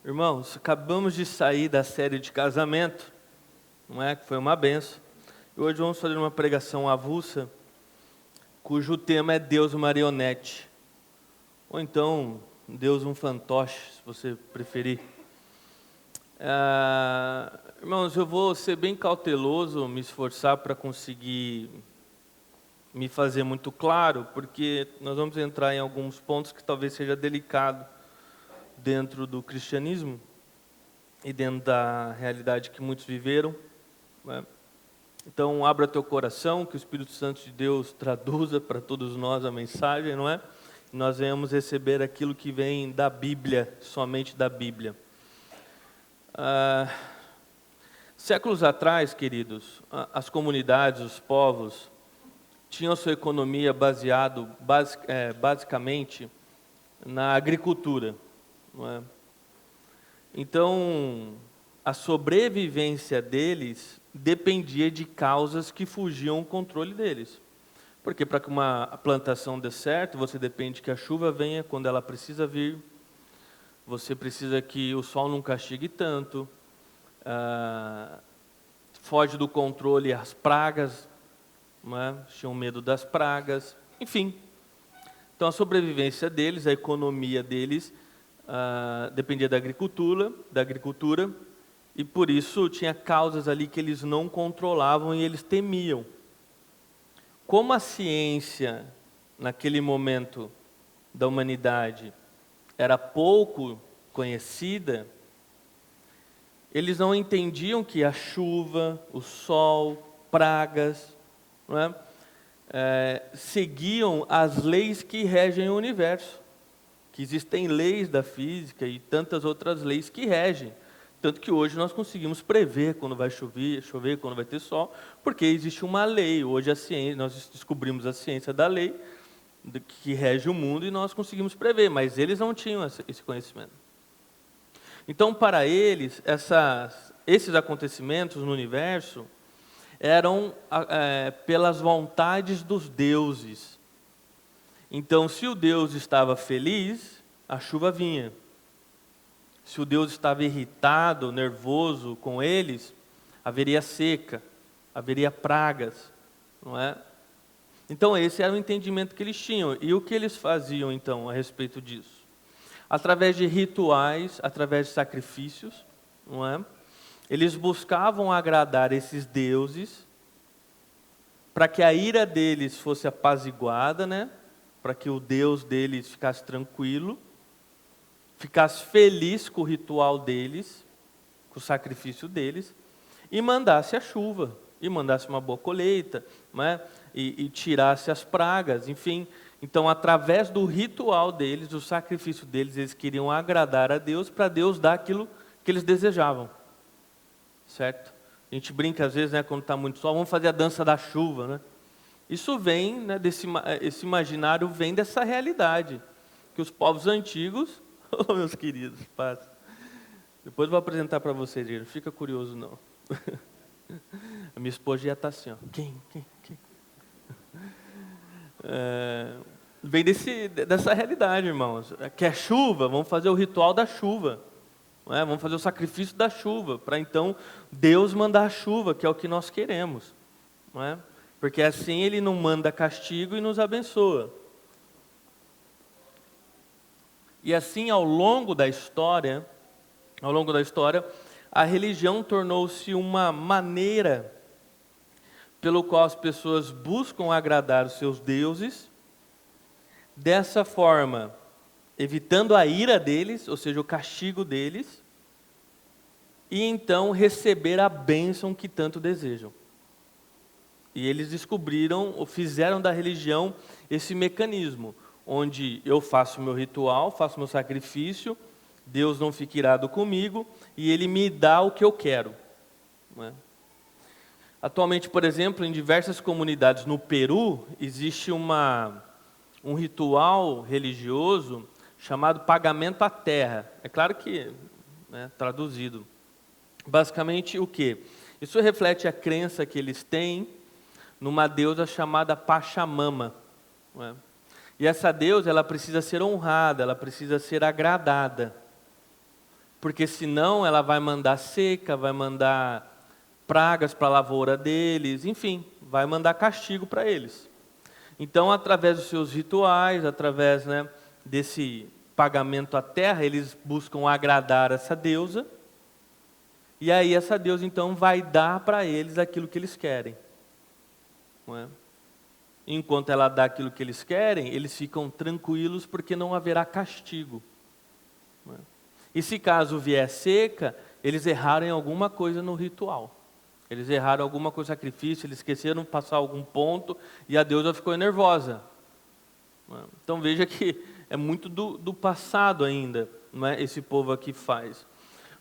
Irmãos, acabamos de sair da série de casamento, não é? Que foi uma benção. E hoje vamos fazer uma pregação avulsa, cujo tema é Deus marionete. Ou então, Deus um fantoche, se você preferir. Irmãos, eu vou ser bem cauteloso, me esforçar para conseguir me fazer muito claro, porque nós vamos entrar em alguns pontos que talvez seja delicado dentro do cristianismo e dentro da realidade que muitos viveram, né? Então, abra teu coração, que o Espírito Santo de Deus traduza para todos nós a mensagem, não é? E nós venhamos receber aquilo que vem da Bíblia, somente da Bíblia. Séculos atrás, queridos, as comunidades, os povos, tinham sua economia basicamente na agricultura, não é? Então, a sobrevivência deles dependia de causas que fugiam ao controle deles. Porque para que uma plantação dê certo, você depende que a chuva venha quando ela precisa vir, você precisa que o sol não castigue tanto, foge do controle as pragas, não é? Tinham medo das pragas, enfim. Então a sobrevivência deles, a economia deles, dependia da agricultura, e por isso tinha causas ali que eles não controlavam e eles temiam. Como a ciência, naquele momento da humanidade, era pouco conhecida, eles não entendiam que a chuva, o sol, pragas, não é? Seguiam as leis que regem o universo. Que existem leis da física e tantas outras leis que regem. Tanto que hoje nós conseguimos prever quando vai chover, quando vai ter sol, porque existe uma lei. Hoje a ciência, nós descobrimos a ciência da lei que rege o mundo e nós conseguimos prever, mas eles não tinham esse conhecimento. Então, para eles, esses acontecimentos no universo eram pelas vontades dos deuses. Então, se o Deus estava feliz, a chuva vinha. Se o Deus estava irritado, nervoso com eles, haveria seca, haveria pragas, não é? Então, esse era o entendimento que eles tinham. E o que eles faziam, então, a respeito disso? Através de rituais, através de sacrifícios, não é? Eles buscavam agradar esses deuses para que a ira deles fosse apaziguada, né? Para que o Deus deles ficasse tranquilo, ficasse feliz com o ritual deles, com o sacrifício deles, e mandasse a chuva, e mandasse uma boa colheita, né? E tirasse as pragas, enfim. Então, através do ritual deles, do sacrifício deles, eles queriam agradar a Deus, para Deus dar aquilo que eles desejavam, certo? A gente brinca às vezes, né, quando está muito sol, vamos fazer a dança da chuva, né? Isso vem, né, esse imaginário vem dessa realidade, que os povos antigos, oh, meus queridos, paz. Depois eu vou apresentar para vocês, gente, não fica curioso não. A minha esposa já está assim, ó. Quem? Vem dessa realidade, irmãos. Quer chuva? Vamos fazer o ritual da chuva. Não é? Vamos fazer o sacrifício da chuva, para então Deus mandar a chuva, que é o que nós queremos. Não é? Porque assim Ele não manda castigo e nos abençoa. E assim, ao longo da história, a religião tornou-se uma maneira pelo qual as pessoas buscam agradar os seus deuses, dessa forma, evitando a ira deles, ou seja, o castigo deles, e então receber a bênção que tanto desejam. E eles descobriram, ou fizeram da religião esse mecanismo, onde eu faço meu ritual, faço meu sacrifício, Deus não fica irado comigo, e Ele me dá o que eu quero. Não é? Atualmente, por exemplo, em diversas comunidades no Peru, existe um ritual religioso chamado pagamento à terra. É claro que, né, traduzido. Basicamente o quê? Isso reflete a crença que eles têm numa deusa chamada Pachamama. Não é? E essa deusa, ela precisa ser honrada, ela precisa ser agradada. porque senão ela vai mandar seca, vai mandar pragas para a lavoura deles, enfim, vai mandar castigo para eles. Então, através dos seus rituais, através, né, desse pagamento à terra, eles buscam agradar essa deusa, e aí essa deusa então vai dar para eles aquilo que eles querem. Não é? Enquanto ela dá aquilo que eles querem, eles ficam tranquilos porque não haverá castigo. Não é? E se caso vier seca, eles erraram em alguma coisa no ritual. Eles erraram alguma coisa no sacrifício, eles esqueceram de passar algum ponto e a deusa ficou nervosa. Não é? Então veja que é muito do passado ainda, não é? Esse povo aqui faz.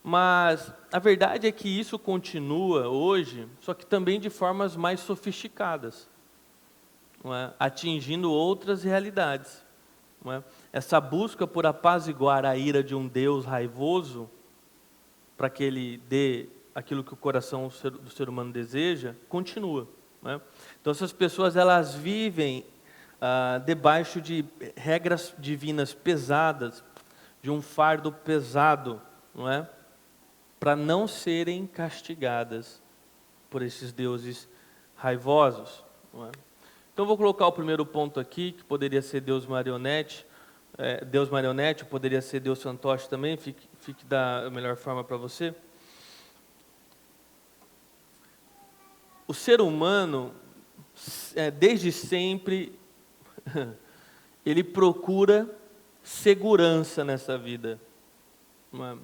Mas a verdade é que isso continua hoje, só que também de formas mais sofisticadas, não é? Atingindo outras realidades. Não é? Essa busca por apaziguar a ira de um Deus raivoso, para que ele dê aquilo que o coração do ser humano deseja, continua. Não é? Então essas pessoas elas vivem debaixo de regras divinas pesadas, de um fardo pesado, não é? Para não serem castigadas por esses deuses raivosos. Não é? Então vou colocar o primeiro ponto aqui, que poderia ser Deus marionete, poderia ser Deus fantoche também, fique da melhor forma para você. O ser humano, desde sempre, ele procura segurança nessa vida. Não é?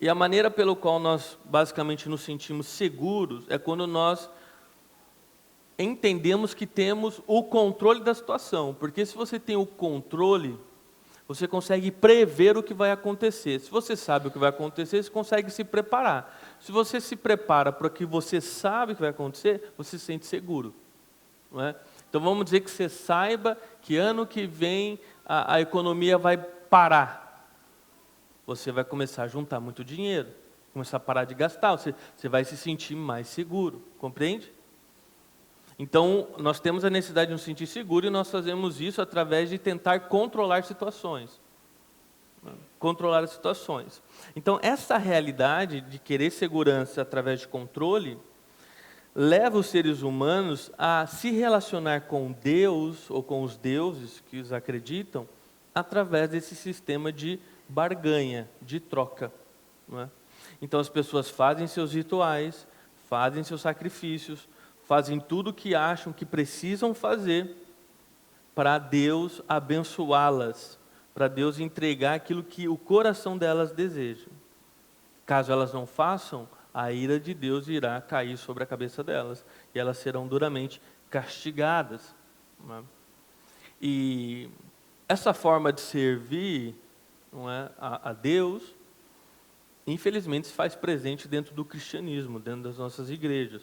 E a maneira pelo qual nós basicamente nos sentimos seguros é quando nós entendemos que temos o controle da situação. Porque se você tem o controle, você consegue prever o que vai acontecer. Se você sabe o que vai acontecer, você consegue se preparar. Se você se prepara para o que você sabe que vai acontecer, você se sente seguro. Não é? Então vamos dizer que você saiba que ano que vem a economia vai parar. Você vai começar a juntar muito dinheiro, começar a parar de gastar, você vai se sentir mais seguro, compreende? Então, nós temos a necessidade de nos sentir seguro e nós fazemos isso através de tentar controlar situações. Controlar as situações. Então, essa realidade de querer segurança através de controle, leva os seres humanos a se relacionar com Deus, ou com os deuses que os acreditam, através desse sistema de barganha, de troca. Não é? Então as pessoas fazem seus rituais, fazem seus sacrifícios, fazem tudo o que acham que precisam fazer para Deus abençoá-las, para Deus entregar aquilo que o coração delas deseja. Caso elas não façam, a ira de Deus irá cair sobre a cabeça delas e elas serão duramente castigadas. Não é? E essa forma de servir, não é, a Deus, infelizmente se faz presente dentro do cristianismo, dentro das nossas igrejas.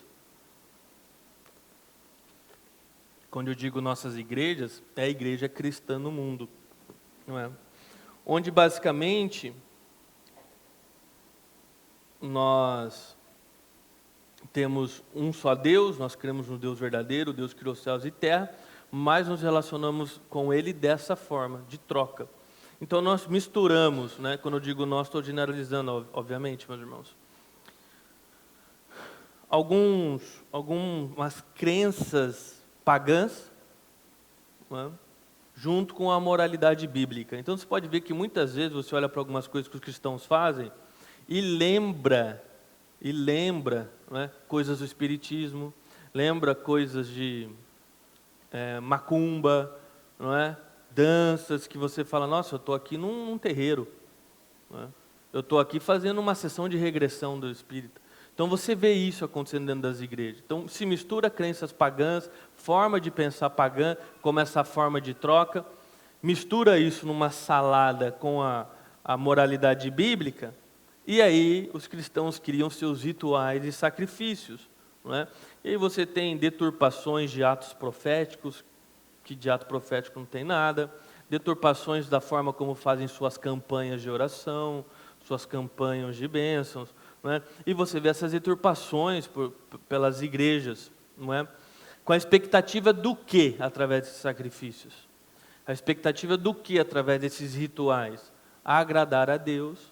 Quando eu digo nossas igrejas, é a igreja cristã no mundo, não é? Onde basicamente nós temos um só Deus, nós cremos no Deus verdadeiro, Deus que criou céus e terra, mas nos relacionamos com Ele dessa forma, de troca. Então nós misturamos, né? Quando eu digo nós, estou generalizando, obviamente, meus irmãos. Algumas crenças pagãs, né? Junto com a moralidade bíblica. Então você pode ver que muitas vezes você olha para algumas coisas que os cristãos fazem e lembra, né? Coisas do espiritismo, lembra coisas de macumba, não é? Danças que você fala, nossa, eu estou aqui num terreiro, não é? Eu estou aqui fazendo uma sessão de regressão do espírito. Então você vê isso acontecendo dentro das igrejas. Então se mistura crenças pagãs, forma de pensar pagã, como essa forma de troca, mistura isso numa salada com a moralidade bíblica, e aí os cristãos criam seus rituais e sacrifícios. Não é? E aí você tem deturpações de atos proféticos, que de ato profético não tem nada, deturpações da forma como fazem suas campanhas de oração, suas campanhas de bênçãos, não é? E você vê essas deturpações pelas igrejas, não é? Com a expectativa do que através desses sacrifícios? A expectativa do que através desses rituais? Agradar a Deus,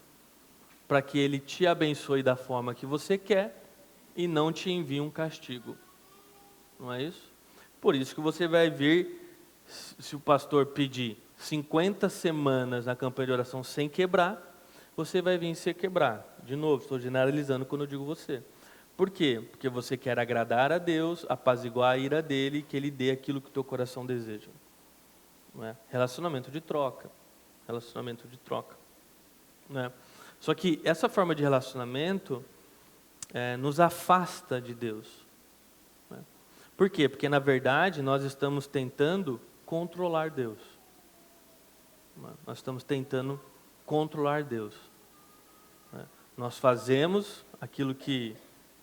para que Ele te abençoe da forma que você quer e não te envie um castigo. Não é isso? Por isso que você vai ver, se o pastor pedir 50 semanas na campanha de oração sem quebrar, você vai vir sem quebrar. De novo, estou generalizando quando eu digo você. Por quê? Porque você quer agradar a Deus, apaziguar a ira dele e que Ele dê aquilo que o teu coração deseja. Não é? Relacionamento de troca. Relacionamento de troca. Não é? Só que essa forma de relacionamento nos afasta de Deus. Não é? Por quê? Porque na verdade nós estamos tentando controlar Deus. Não é? Nós estamos tentando controlar Deus. Não é? Nós fazemos aquilo que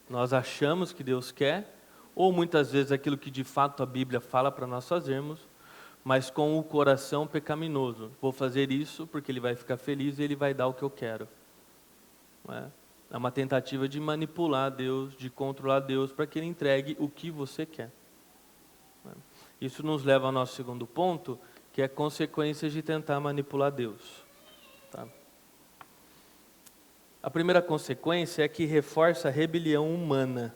nós achamos que Deus quer, ou muitas vezes aquilo que de fato a Bíblia fala para nós fazermos, mas com o coração pecaminoso. Vou fazer isso porque Ele vai ficar feliz e Ele vai dar o que eu quero. Não é? É uma tentativa de manipular Deus, de controlar Deus para que Ele entregue o que você quer. Não é? Isso nos leva ao nosso segundo ponto, que é consequências de tentar manipular Deus. Tá? A primeira consequência é que reforça a rebelião humana.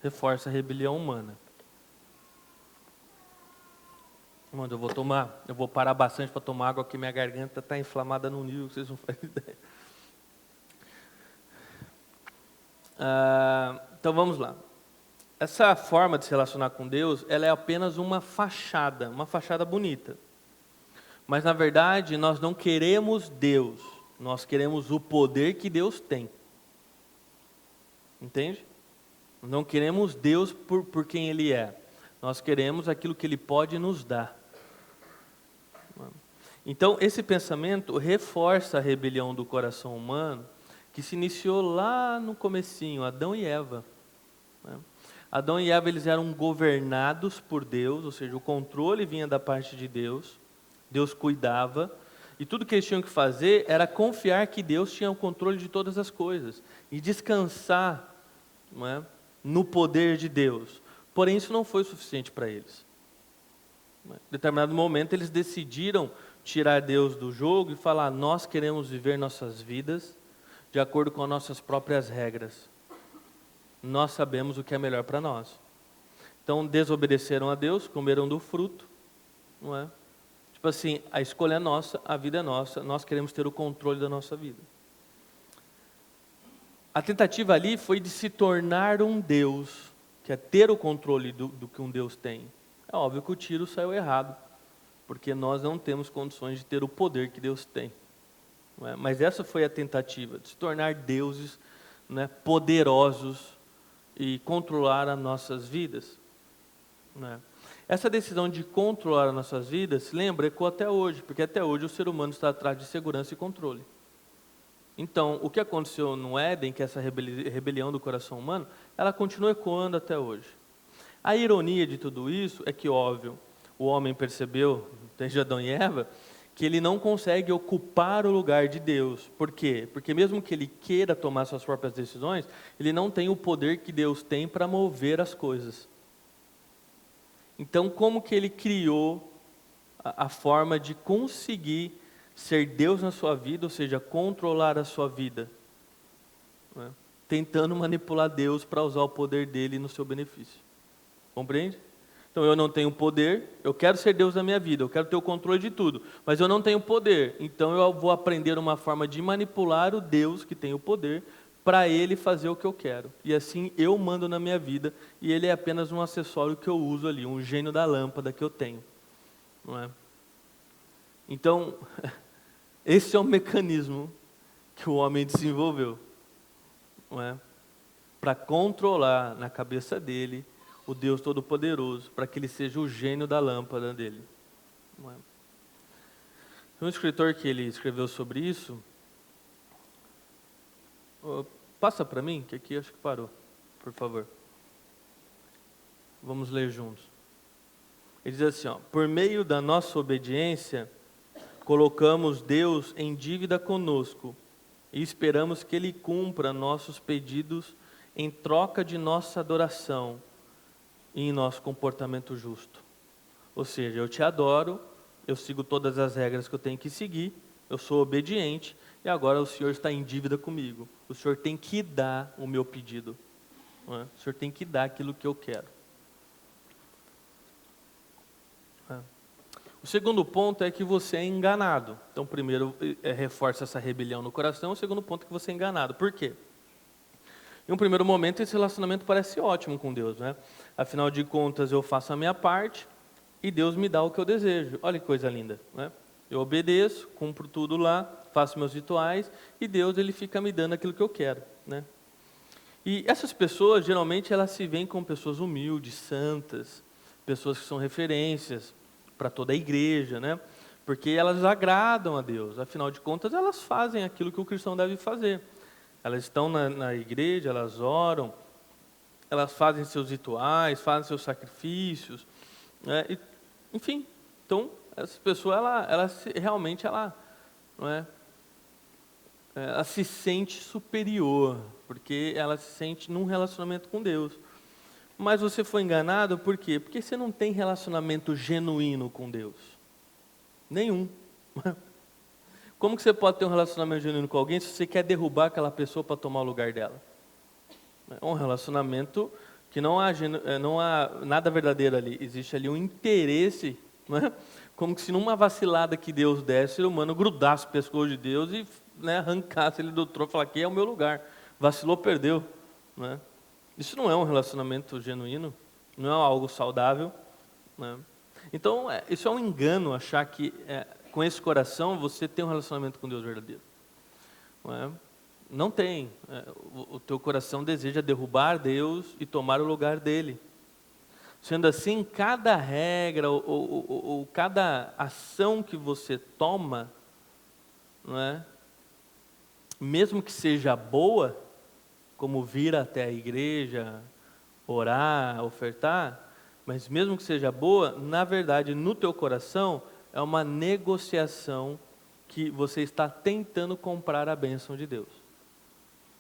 Reforça a rebelião humana. Mano, eu vou parar bastante para tomar água, porque minha garganta está inflamada num nível que vocês não fazem ideia. Então vamos lá. Essa forma de se relacionar com Deus, ela é apenas uma fachada bonita. Mas na verdade nós não queremos Deus, nós queremos o poder que Deus tem. Entende? Não queremos Deus por quem Ele é. Nós queremos aquilo que Ele pode nos dar. Então, esse pensamento reforça a rebelião do coração humano, que se iniciou lá no comecinho, Adão e Eva. Adão e Eva, eles eram governados por Deus, ou seja, o controle vinha da parte de Deus, Deus cuidava, e tudo que eles tinham que fazer era confiar que Deus tinha o controle de todas as coisas, e descansar, não é, no poder de Deus. Porém, isso não foi suficiente para eles. Em determinado momento, eles decidiram tirar Deus do jogo e falar: nós queremos viver nossas vidas de acordo com as nossas próprias regras. Nós sabemos o que é melhor para nós. Então, desobedeceram a Deus, comeram do fruto, não é? Tipo assim, a escolha é nossa, a vida é nossa, nós queremos ter o controle da nossa vida. A tentativa ali foi de se tornar um Deus, que é ter o controle do que um Deus tem. É óbvio que o tiro saiu errado, porque nós não temos condições de ter o poder que Deus tem. Não é? Mas essa foi a tentativa, de se tornar deuses, né, poderosos e controlar as nossas vidas. Não é? Essa decisão de controlar as nossas vidas, se lembra, ecoa até hoje, porque até hoje o ser humano está atrás de segurança e controle. Então, o que aconteceu no Éden, que é essa rebelião do coração humano, ela continua ecoando até hoje. A ironia de tudo isso é que, óbvio, o homem percebeu, desde Adão e Eva, que ele não consegue ocupar o lugar de Deus. Por quê? Porque mesmo que ele queira tomar suas próprias decisões, ele não tem o poder que Deus tem para mover as coisas. Então, como que ele criou a forma de conseguir ser Deus na sua vida, ou seja, controlar a sua vida? Não é? Tentando manipular Deus para usar o poder dele no seu benefício. Compreende? Então eu não tenho poder, eu quero ser Deus na minha vida, eu quero ter o controle de tudo, mas eu não tenho poder, então eu vou aprender uma forma de manipular o Deus que tem o poder, para Ele fazer o que eu quero. E assim eu mando na minha vida, e Ele é apenas um acessório que eu uso ali, um gênio da lâmpada que eu tenho. Não é? Então, esse é o mecanismo que o homem desenvolveu, não é? Para controlar na cabeça dele o Deus Todo-Poderoso, para que ele seja o gênio da lâmpada dele. Não é? Tem um escritor que ele escreveu sobre isso. Passa para mim, que aqui acho que parou, por favor. Vamos ler juntos. Ele diz assim, por meio da nossa obediência, colocamos Deus em dívida conosco e esperamos que Ele cumpra nossos pedidos em troca de nossa adoração e em nosso comportamento justo. Ou seja, eu te adoro, eu sigo todas as regras que eu tenho que seguir, eu sou obediente, e agora o senhor está em dívida comigo. O senhor tem que dar o meu pedido. Não é? O senhor tem que dar aquilo que eu quero. O segundo ponto é que você é enganado. Então, primeiro, reforça essa rebelião no coração. O segundo ponto é que você é enganado. Por quê? Em um primeiro momento, esse relacionamento parece ótimo com Deus, né? Afinal de contas, eu faço a minha parte e Deus me dá o que eu desejo. Olha que coisa linda, né? Eu obedeço, cumpro tudo lá, faço meus rituais e Deus ele fica me dando aquilo que eu quero, né? E essas pessoas, geralmente, elas se veem como pessoas humildes, santas, pessoas que são referências para toda a igreja, né? Porque elas agradam a Deus. Afinal de contas, elas fazem aquilo que o cristão deve fazer. Elas estão na igreja, elas oram, elas fazem seus rituais, fazem seus sacrifícios, né? Enfim, então, essa pessoa, realmente, não é? Ela se sente superior, porque ela se sente num relacionamento com Deus. Mas você foi enganado por quê? Porque você não tem relacionamento genuíno com Deus. Nenhum. Como que você pode ter um relacionamento genuíno com alguém se você quer derrubar aquela pessoa para tomar o lugar dela? É um relacionamento que não há nada verdadeiro ali. Existe ali um interesse, não é? Como se numa vacilada que Deus desse, o ser humano grudasse o pescoço de Deus e, né, arrancasse ele do trono e falasse, aqui é o meu lugar. Vacilou, perdeu. Não é? Isso não é um relacionamento genuíno, não é algo saudável, né? Então, isso é um engano, achar que com esse coração você tem um relacionamento com Deus verdadeiro. Não é? Não tem. O teu coração deseja derrubar Deus e tomar o lugar dele. Sendo assim, cada regra ou cada ação que você toma, não é? Mesmo que seja boa, como vir até a igreja, orar, ofertar, mas mesmo que seja boa, na verdade, no teu coração, é uma negociação que você está tentando comprar a bênção de Deus.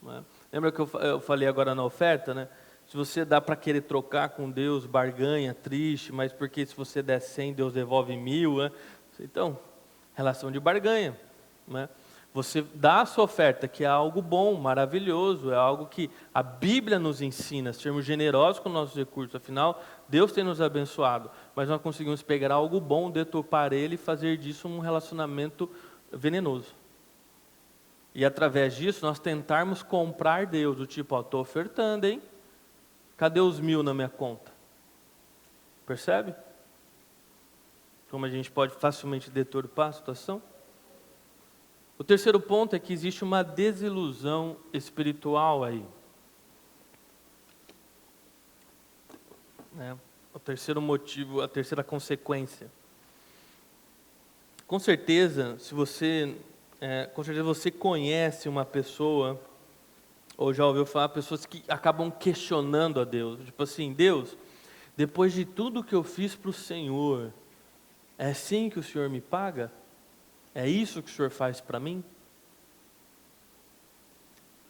Não é? Lembra que eu falei agora na oferta, né? Se você dá para querer trocar com Deus, barganha, triste, mas porque se você der 100, Deus devolve 1000, né? Então, relação de barganha, né? Você dá a sua oferta, que é algo bom, maravilhoso, é algo que a Bíblia nos ensina, sermos generosos com nossos recursos, afinal, Deus tem nos abençoado, mas nós conseguimos pegar algo bom, deturpar ele e fazer disso um relacionamento venenoso. E através disso, nós tentarmos comprar Deus, do tipo, estou ofertando, hein? Cadê os 1000 na minha conta? Percebe? Como a gente pode facilmente deturpar a situação? O terceiro ponto é que existe uma desilusão espiritual aí. O terceiro motivo, a terceira consequência. Com certeza você conhece uma pessoa, ou já ouviu falar, pessoas que acabam questionando a Deus. Tipo assim, Deus, depois de tudo que eu fiz para o Senhor, é assim que o Senhor me paga? É isso que o Senhor faz para mim?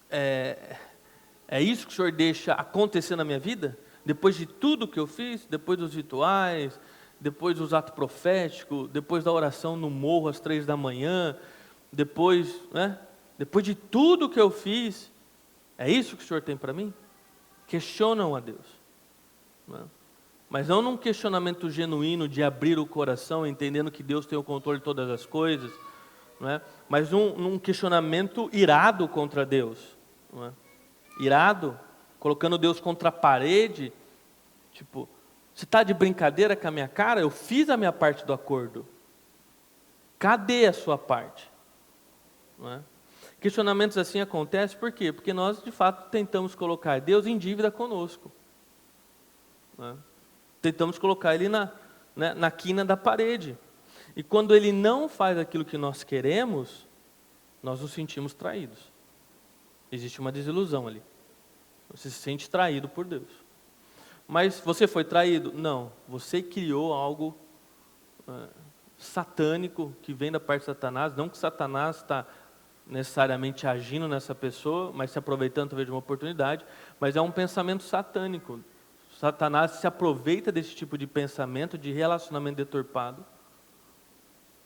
É isso que o Senhor deixa acontecer na minha vida? Depois de tudo que eu fiz, depois dos rituais, depois dos atos proféticos, depois da oração no morro às 3 da manhã, depois de tudo que eu fiz, é isso que o Senhor tem para mim? Questionam a Deus. Não é? Mas não num questionamento genuíno de abrir o coração, entendendo que Deus tem o controle de todas as coisas, não é? Mas num questionamento irado contra Deus. Não é? Irado, colocando Deus contra a parede, tipo, você está de brincadeira com a minha cara? Eu fiz a minha parte do acordo. Cadê a sua parte? Não é? Questionamentos assim acontecem por quê? Porque nós, de fato, tentamos colocar Deus em dívida conosco. Não é? Tentamos colocar Ele na quina da parede. E quando Ele não faz aquilo que nós queremos, nós nos sentimos traídos. Existe uma desilusão ali. Você se sente traído por Deus. Mas você foi traído? Não. Você criou algo satânico que vem da parte de Satanás. Não que Satanás está necessariamente agindo nessa pessoa, mas se aproveitando talvez de uma oportunidade. Mas é um pensamento satânico. Satanás se aproveita desse tipo de pensamento, de relacionamento deturpado,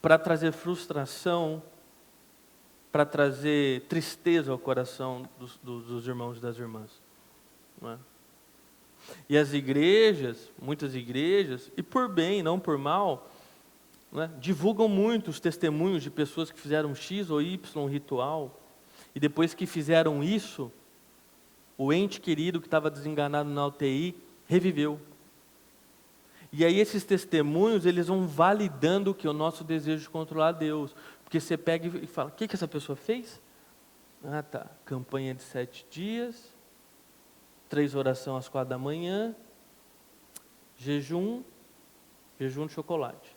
para trazer frustração, para trazer tristeza ao coração dos irmãos e das irmãs. Não é? E as igrejas, muitas igrejas, e por bem, não por mal, não é? Divulgam muito os testemunhos de pessoas que fizeram X ou Y ritual, e depois que fizeram isso, o ente querido que estava desenganado na UTI reviveu. E aí esses testemunhos, eles vão validando que o nosso desejo de controlar Deus. Porque você pega e fala, o que essa pessoa fez? Ah, tá, campanha de 7 dias, 3 orações às 4 da manhã, jejum de chocolate.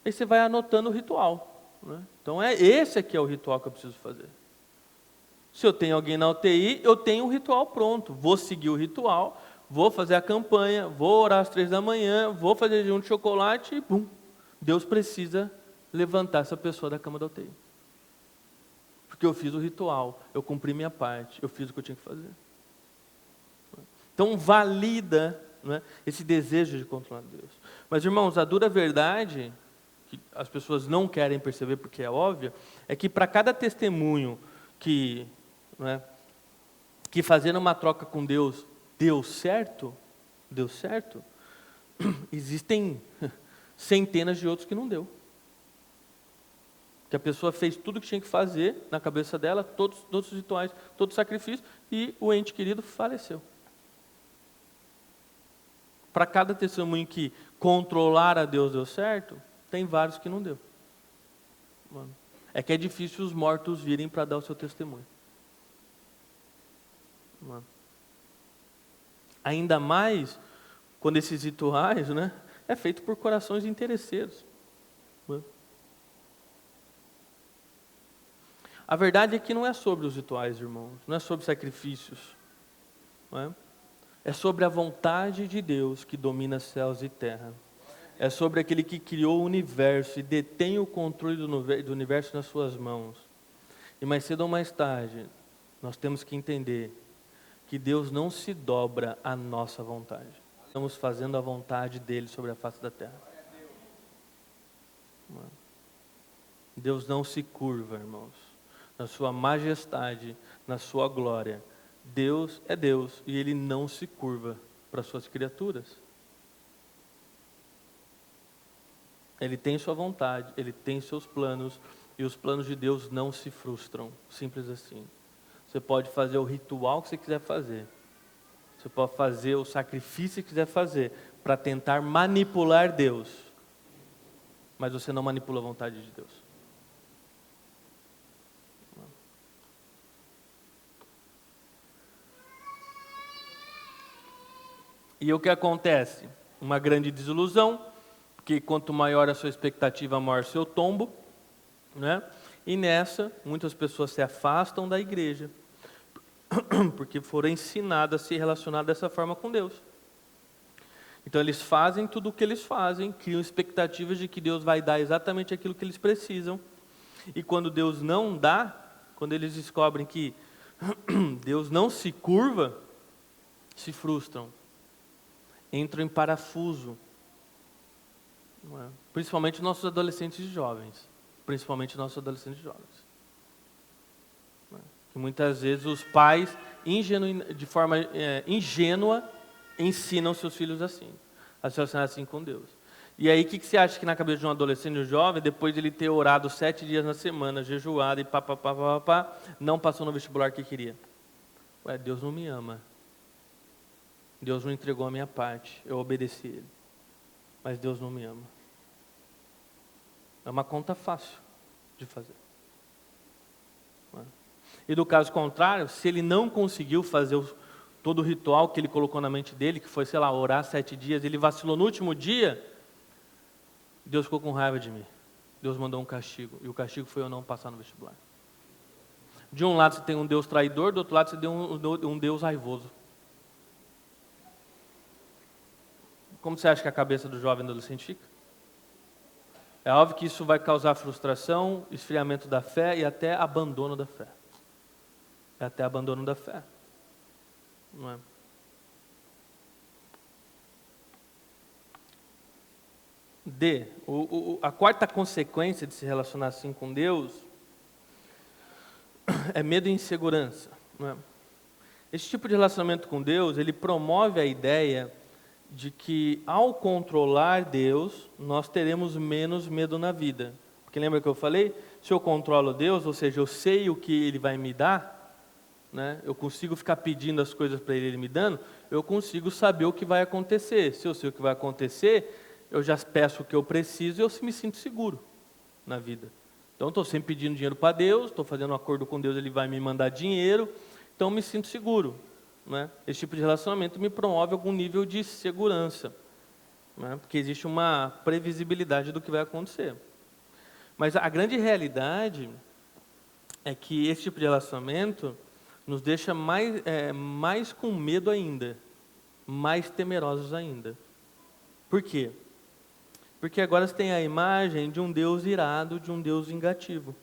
Aí você vai anotando o ritual. Né? Então esse aqui é o ritual que eu preciso fazer. Se eu tenho alguém na UTI, eu tenho um ritual pronto. Vou seguir o ritual, vou fazer a campanha, vou orar às 3 da manhã, vou fazer jejum de chocolate e bum, Deus precisa levantar essa pessoa da cama da UTI. Porque eu fiz o ritual, eu cumpri minha parte, eu fiz o que eu tinha que fazer. Então valida, né, esse desejo de controlar Deus. Mas irmãos, a dura verdade, que as pessoas não querem perceber porque é óbvia, é que para cada testemunho que fazendo uma troca com Deus deu certo, existem centenas de outros que não deu. Que a pessoa fez tudo o que tinha que fazer na cabeça dela, todos os rituais, todo o sacrifício, e o ente querido faleceu. Para cada testemunho que controlar a Deus deu certo, tem vários que não deu. É que é difícil os mortos virem para dar o seu testemunho. Ainda mais quando esses rituais, né, é feito por corações interesseiros. A verdade é que não é sobre os rituais, irmãos, não é sobre sacrifícios. Não é? É sobre a vontade de Deus que domina céus e terra. É sobre aquele que criou o universo e detém o controle do universo nas suas mãos. E mais cedo ou mais tarde, nós temos que entender que Deus não se dobra à nossa vontade. Estamos fazendo a vontade dele sobre a face da terra. Deus não se curva, irmãos. Na sua majestade, na sua glória. Deus é Deus e Ele não se curva para suas criaturas. Ele tem sua vontade, Ele tem seus planos e os planos de Deus não se frustram, simples assim. Você pode fazer o ritual que você quiser fazer. Você pode fazer o sacrifício que quiser fazer para tentar manipular Deus. Mas você não manipula a vontade de Deus. E o que acontece? Uma grande desilusão, porque quanto maior a sua expectativa, maior o seu tombo, né? E nessa, muitas pessoas se afastam da igreja, porque foram ensinadas a se relacionar dessa forma com Deus. Então eles fazem tudo o que eles fazem, criam expectativas de que Deus vai dar exatamente aquilo que eles precisam, e quando Deus não dá, quando eles descobrem que Deus não se curva, se frustram. Entram em parafuso, principalmente nossos adolescentes e jovens, que muitas vezes os pais, de forma ingênua, ensinam seus filhos assim, a se relacionar assim com Deus. E aí, o que você acha que na cabeça de um adolescente ou jovem, depois de ele ter orado 7 dias na semana, jejuado e não passou no vestibular que queria? Deus não me ama. Deus não entregou a minha parte, eu obedeci Ele. Mas Deus não me ama. É uma conta fácil de fazer. E do caso contrário, se ele não conseguiu fazer todo o ritual que ele colocou na mente dele, que foi, orar 7 dias, ele vacilou no último dia, Deus ficou com raiva de mim. Deus mandou um castigo, e o castigo foi eu não passar no vestibular. De um lado você tem um Deus traidor, do outro lado você tem um Deus raivoso. Como você acha que a cabeça do jovem adolescente fica? É óbvio que isso vai causar frustração, esfriamento da fé e até abandono da fé. Não é? A quarta consequência de se relacionar assim com Deus é medo e insegurança, não é? Esse tipo de relacionamento com Deus, ele promove a ideia de que ao controlar Deus, nós teremos menos medo na vida. Porque lembra que eu falei? Se eu controlo Deus, ou seja, eu sei o que Ele vai me dar, né? Eu consigo ficar pedindo as coisas para Ele me dando, eu consigo saber o que vai acontecer. Se eu sei o que vai acontecer, eu já peço o que eu preciso e eu me sinto seguro na vida. Então, estou sempre pedindo dinheiro para Deus, estou fazendo um acordo com Deus, Ele vai me mandar dinheiro, então me sinto seguro, né? Esse tipo de relacionamento me promove algum nível de segurança, né? Porque existe uma previsibilidade do que vai acontecer. Mas a grande realidade é que esse tipo de relacionamento nos deixa mais com medo ainda, mais temerosos ainda. Por quê? Porque agora você tem a imagem de um Deus irado, de um Deus vingativo,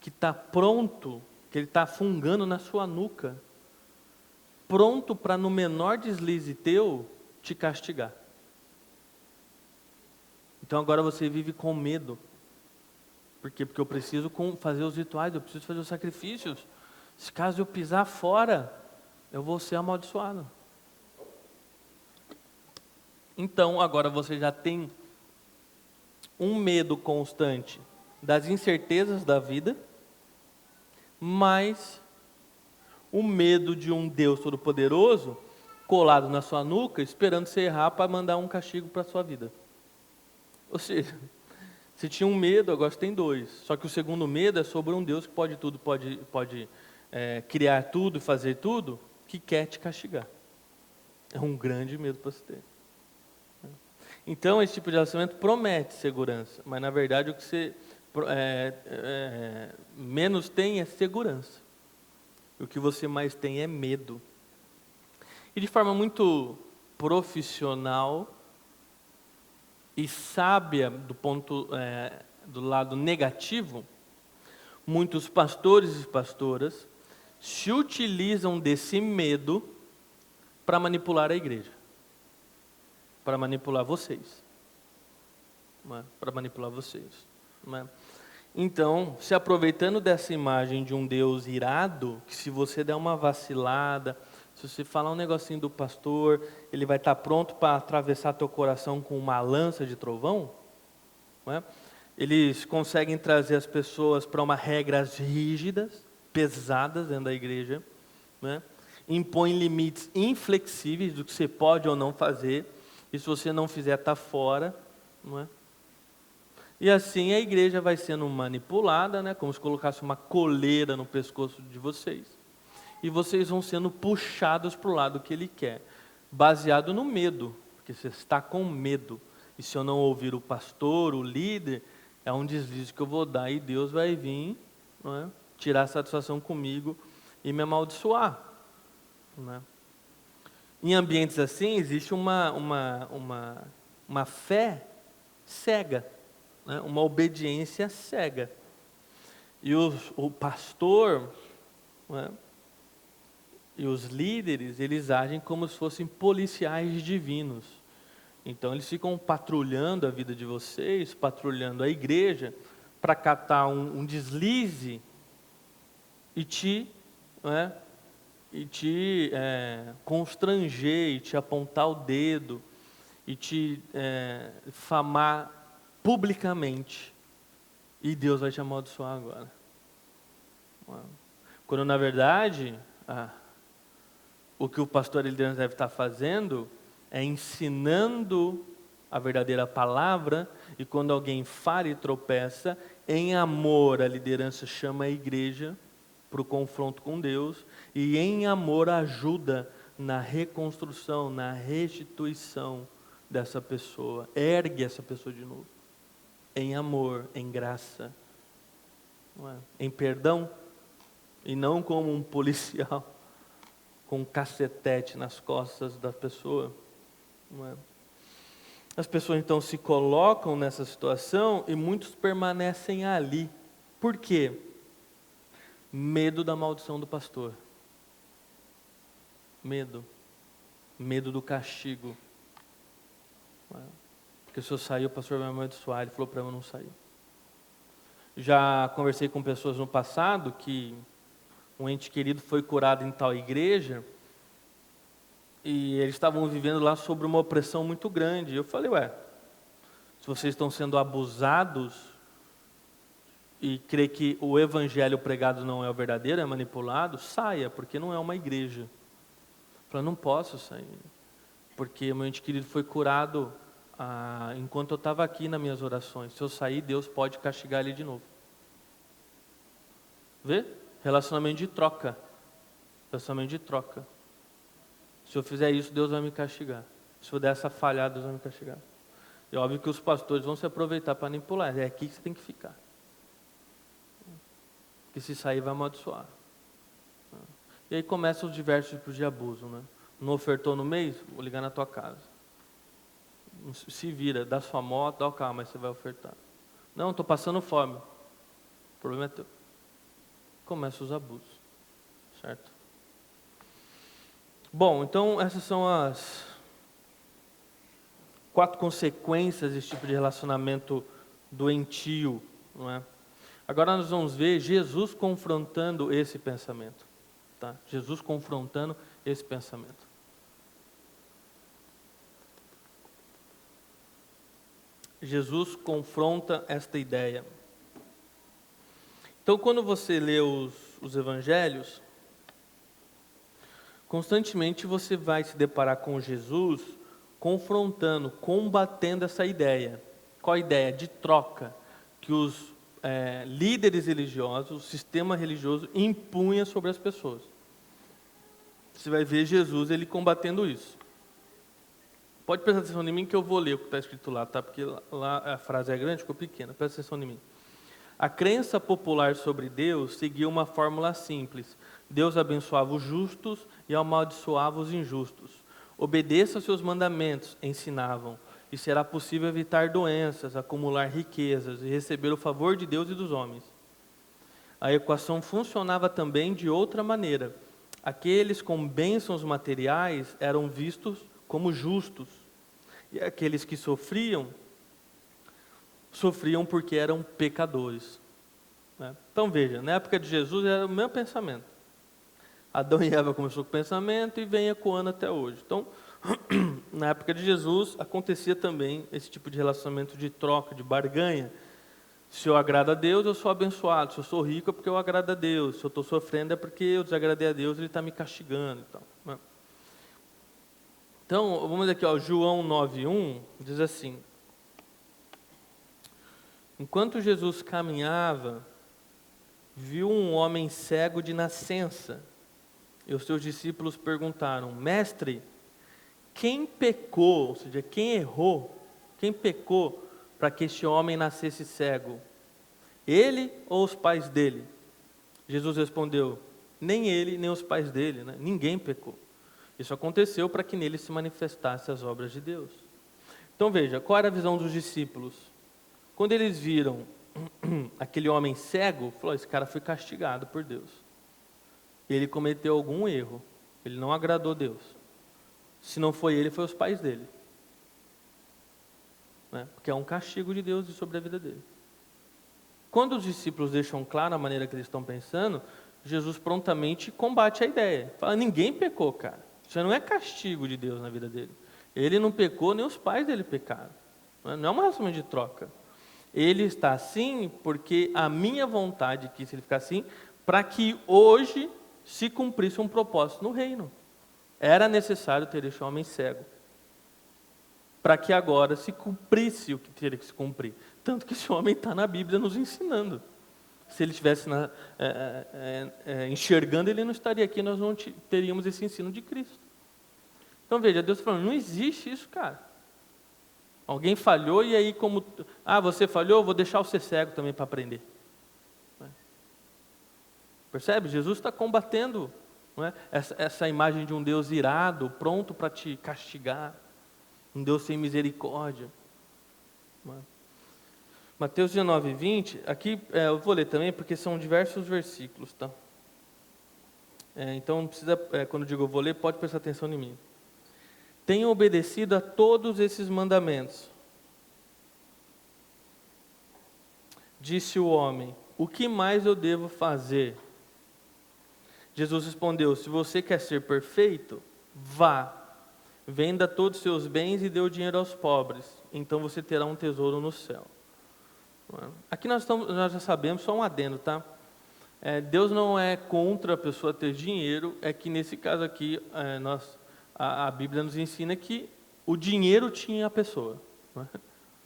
que está pronto, que Ele está fungando na sua nuca, pronto para no menor deslize teu, te castigar. Então agora você vive com medo. Por quê? Porque eu preciso fazer os rituais, eu preciso fazer os sacrifícios. Se caso eu pisar fora, eu vou ser amaldiçoado. Então agora você já tem um medo constante das incertezas da vida, mas o medo de um Deus Todo-Poderoso colado na sua nuca, esperando você errar para mandar um castigo para a sua vida. Ou seja, você tinha um medo, agora você tem dois. Só que o segundo medo é sobre um Deus que pode tudo, pode criar tudo e fazer tudo, que quer te castigar. É um grande medo para você ter. Então, esse tipo de relacionamento promete segurança, mas na verdade o que você menos tem é segurança. O que você mais tem é medo. E de forma muito profissional e sábia do lado negativo, muitos pastores e pastoras se utilizam desse medo para manipular a igreja, para manipular vocês, para manipular vocês. Então, se aproveitando dessa imagem de um Deus irado, que se você der uma vacilada, se você falar um negocinho do pastor, ele vai estar pronto para atravessar teu coração com uma lança de trovão, não é? Eles conseguem trazer as pessoas para umas regras rígidas, pesadas dentro da igreja, não é? Impõem limites inflexíveis do que você pode ou não fazer, e se você não fizer, está fora, não é? E assim a igreja vai sendo manipulada, né? Como se colocasse uma coleira no pescoço de vocês. E vocês vão sendo puxados para o lado que Ele quer, baseado no medo, porque você está com medo. E se eu não ouvir o pastor, o líder, é um deslize que eu vou dar e Deus vai vir, não é? Tirar satisfação comigo e me amaldiçoar. Não é? Em ambientes assim, existe uma fé cega, né? Uma obediência cega. E o pastor, não é? E os líderes, eles agem como se fossem policiais divinos. Então, eles ficam patrulhando a vida de vocês, patrulhando a igreja, para catar um deslize e te constranger, e te apontar o dedo, e te famar publicamente. E Deus vai te amaldiçoar agora. Quando, na verdade, o que o pastor e liderança deve estar fazendo é ensinando a verdadeira palavra, e quando alguém falha e tropeça, em amor a liderança chama a igreja para o confronto com Deus, e em amor ajuda na reconstrução, na restituição dessa pessoa, ergue essa pessoa de novo, em amor, em graça, não é? Em perdão, e não como um policial com um cacetete nas costas da pessoa. Não é? As pessoas então se colocam nessa situação e muitos permanecem ali. Por quê? Medo da maldição do pastor. Medo do castigo. Não é? Porque se eu sair, o pastor vai me amaldiçoar. Ele falou para eu não sair. Já conversei com pessoas no passado que um ente querido foi curado em tal igreja, e eles estavam vivendo lá sob uma opressão muito grande. Eu falei, ué, se vocês estão sendo abusados e crê que o evangelho pregado não é o verdadeiro, é manipulado, saia, porque não é uma igreja. Eu falei, não posso sair, porque o meu ente querido foi curado enquanto eu estava aqui nas minhas orações. Se eu sair, Deus pode castigar ele de novo. Vê? Relacionamento de troca. Relacionamento de troca. Se eu fizer isso, Deus vai me castigar. Se eu der essa falhada, Deus vai me castigar. É óbvio que os pastores vão se aproveitar para manipular. É aqui que você tem que ficar. Porque se sair, vai amaldiçoar. E aí começam os diversos tipos de abuso, né? Não ofertou no mês? Vou ligar na tua casa. Se vira, dá sua moto, dá o carro, mas você vai ofertar. Não, estou passando fome. O problema é teu. Começam os abusos. Certo? Bom, então essas são as 4 consequências desse tipo de relacionamento doentio, não é? Agora nós vamos ver Jesus confrontando esse pensamento. Tá? Jesus confrontando esse pensamento. Jesus confronta esta ideia. Então, quando você lê os evangelhos, constantemente você vai se deparar com Jesus confrontando, combatendo essa ideia. Qual a ideia? De troca que os líderes religiosos, o sistema religioso impunha sobre as pessoas. Você vai ver Jesus ele combatendo isso. Pode prestar atenção em mim que eu vou ler o que está escrito lá, tá? Porque lá a frase é grande, ficou pequena. Presta atenção em mim. A crença popular sobre Deus seguia uma fórmula simples. Deus abençoava os justos e amaldiçoava os injustos. Obedeça aos seus mandamentos, ensinavam, e será possível evitar doenças, acumular riquezas e receber o favor de Deus e dos homens. A equação funcionava também de outra maneira. Aqueles com bênçãos materiais eram vistos como justos, e aqueles que sofriam porque eram pecadores. Então veja, na época de Jesus era o mesmo pensamento. Adão e Eva começou com o pensamento e vem ecoando até hoje. Então, na época de Jesus, acontecia também esse tipo de relacionamento de troca, de barganha. Se eu agrado a Deus, eu sou abençoado. Se eu sou rico, é porque eu agrado a Deus. Se eu estou sofrendo, é porque eu desagradei a Deus, Ele está me castigando e tal. Então, vamos ver aqui, ó, João 9:1 diz assim: enquanto Jesus caminhava, viu um homem cego de nascença. E os seus discípulos perguntaram: mestre, quem pecou, ou seja, quem errou, quem pecou para que este homem nascesse cego? Ele ou os pais dele? Jesus respondeu: nem ele, nem os pais dele, né? Ninguém pecou. Isso aconteceu para que nele se manifestassem as obras de Deus. Então veja, qual era a visão dos discípulos? Quando eles viram aquele homem cego, falou: esse cara foi castigado por Deus. Ele cometeu algum erro, ele não agradou Deus. Se não foi ele, foi os pais dele. Porque é um castigo de Deus sobre a vida dele. Quando os discípulos deixam claro a maneira que eles estão pensando, Jesus prontamente combate a ideia. Fala: ninguém pecou, cara. Isso não é castigo de Deus na vida dele. Ele não pecou, nem os pais dele pecaram. Não é uma relação de troca. Ele está assim porque a minha vontade quis ele ficar assim, para que hoje se cumprisse um propósito no reino. Era necessário ter este homem cego, para que agora se cumprisse o que teria que se cumprir. Tanto que esse homem está na Bíblia nos ensinando. Se ele estivesse enxergando, ele não estaria aqui, nós não teríamos esse ensino de Cristo. Então veja, Deus falando: não existe isso, cara. Alguém falhou e aí como... você falhou, vou deixar você cego também para aprender. Percebe? Jesus está combatendo, não é? essa imagem de um Deus irado, pronto para te castigar. Um Deus sem misericórdia. Não é? Mateus 19:20, aqui eu vou ler também porque são diversos versículos. Tá? Então não precisa, quando eu digo eu vou ler, pode prestar atenção em mim. Tenho obedecido a todos esses mandamentos. Disse o homem: o que mais eu devo fazer? Jesus respondeu: se você quer ser perfeito, vá, venda todos os seus bens e dê o dinheiro aos pobres, então você terá um tesouro no céu. Aqui nós já sabemos, só um adendo, tá? Deus não é contra a pessoa ter dinheiro, é que nesse caso aqui, a Bíblia nos ensina que o dinheiro tinha a pessoa.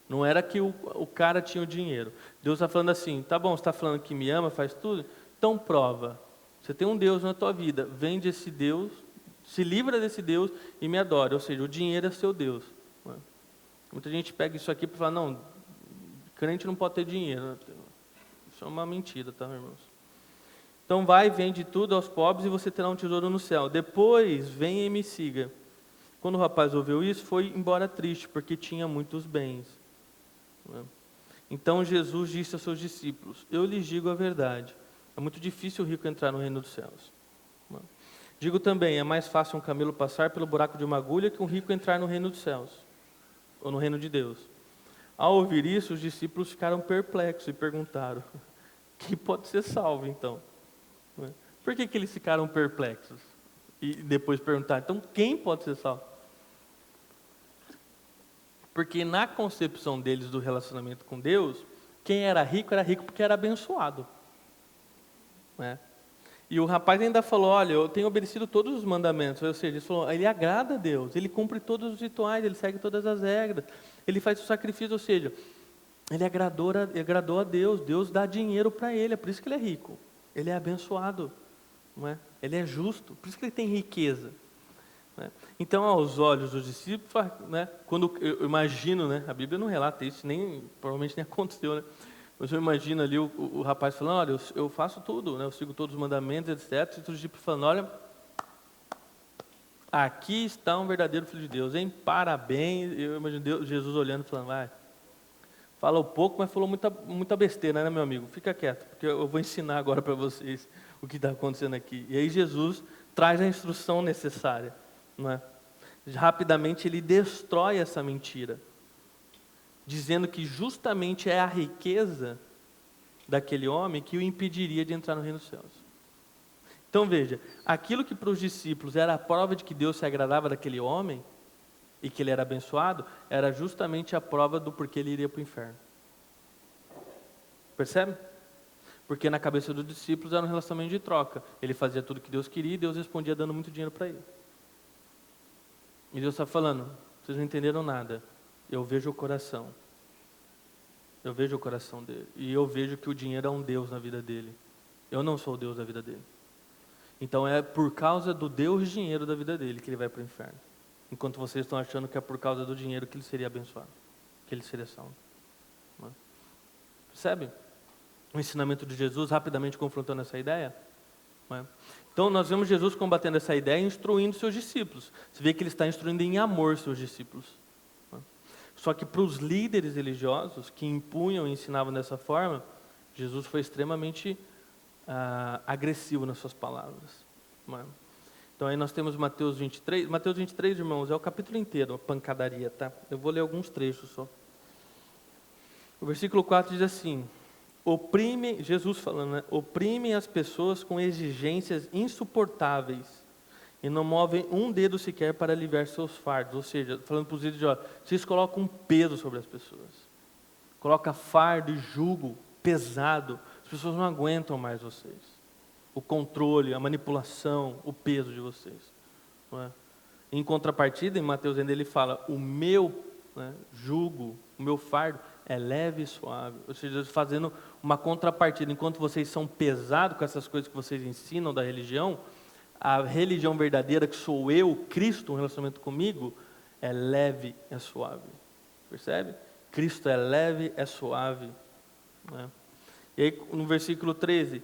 Não era que o cara tinha o dinheiro. Deus está falando assim, tá bom, você está falando que me ama, faz tudo, então prova. Você tem um Deus na tua vida, vende esse Deus, se livra desse Deus e me adore. Ou seja, o dinheiro é seu Deus. Muita gente pega isso aqui para falar, não, crente não pode ter dinheiro. Isso é uma mentira, tá, irmãos? Então vai, vende tudo aos pobres e você terá um tesouro no céu. Depois, venha e me siga. Quando o rapaz ouviu isso, foi embora triste, porque tinha muitos bens. Então Jesus disse aos seus discípulos: eu lhes digo a verdade, é muito difícil o rico entrar no reino dos céus. Digo também, é mais fácil um camelo passar pelo buraco de uma agulha que um rico entrar no reino dos céus, ou no reino de Deus. Ao ouvir isso, os discípulos ficaram perplexos e perguntaram: quem pode ser salvo então? Por que eles ficaram perplexos? E depois perguntaram: então quem pode ser salvo? Porque na concepção deles do relacionamento com Deus, quem era rico porque era abençoado. E o rapaz ainda falou: olha, eu tenho obedecido todos os mandamentos. Ou seja, ele falou, ele agrada a Deus, ele cumpre todos os rituais, ele segue todas as regras, ele faz o sacrifício, ou seja, ele agradou a Deus, Deus dá dinheiro para ele, é por isso que ele é rico, ele é abençoado, não é? Ele é justo, por isso que ele tem riqueza. Então, aos olhos dos discípulos, quando eu imagino, a Bíblia não relata isso, provavelmente nem aconteceu, mas eu imagino ali o rapaz falando: olha, eu faço tudo, eu sigo todos os mandamentos, etc. E os discípulos falando: olha, aqui está um verdadeiro filho de Deus, hein? Parabéns. Eu imagino Jesus olhando e falando: vai, falou pouco, mas falou muita besteira, né, meu amigo? Fica quieto, porque eu vou ensinar agora para vocês o que está acontecendo aqui. E aí Jesus traz a instrução necessária. Rapidamente ele destrói essa mentira, dizendo que justamente é a riqueza daquele homem que o impediria de entrar no reino dos céus. Então veja, aquilo que para os discípulos era a prova de que Deus se agradava daquele homem e que ele era abençoado, era justamente a prova do porquê ele iria para o inferno. Percebe? Porque na cabeça dos discípulos era um relacionamento de troca. Ele fazia tudo que Deus queria e Deus respondia dando muito dinheiro para ele. E Deus está falando: vocês não entenderam nada. Eu vejo o coração. Eu vejo o coração dele. E eu vejo que o dinheiro é um Deus na vida dele. Eu não sou o Deus da vida dele. Então é por causa do Deus dinheiro da vida dele que ele vai para o inferno. Enquanto vocês estão achando que é por causa do dinheiro que ele seria abençoado, que ele seria salvo. Percebe? O ensinamento de Jesus rapidamente confrontando essa ideia. Então nós vemos Jesus combatendo essa ideia e instruindo seus discípulos. Você vê que ele está instruindo em amor seus discípulos. Só que para os líderes religiosos que impunham e ensinavam dessa forma, Jesus foi extremamente agressivo nas suas palavras. Então aí nós temos Mateus 23. Mateus 23, irmãos, é o capítulo inteiro, a pancadaria, tá? Eu vou ler alguns trechos só. O versículo 4 diz assim: Jesus falando, oprimem as pessoas com exigências insuportáveis e não movem um dedo sequer para aliviar seus fardos. Ou seja, falando para os líderes, vocês colocam um peso sobre as pessoas. Coloca fardo e jugo pesado. As pessoas não aguentam mais vocês. O controle, a manipulação, o peso de vocês. Em contrapartida, em Mateus ainda ele fala: o meu jugo, o meu fardo é leve e suave. Ou seja, fazendo uma contrapartida. Enquanto vocês são pesados com essas coisas que vocês ensinam da religião, a religião verdadeira, que sou eu, Cristo, um relacionamento comigo, é leve, é suave. Percebe? Cristo é leve, é suave. E aí no versículo 13,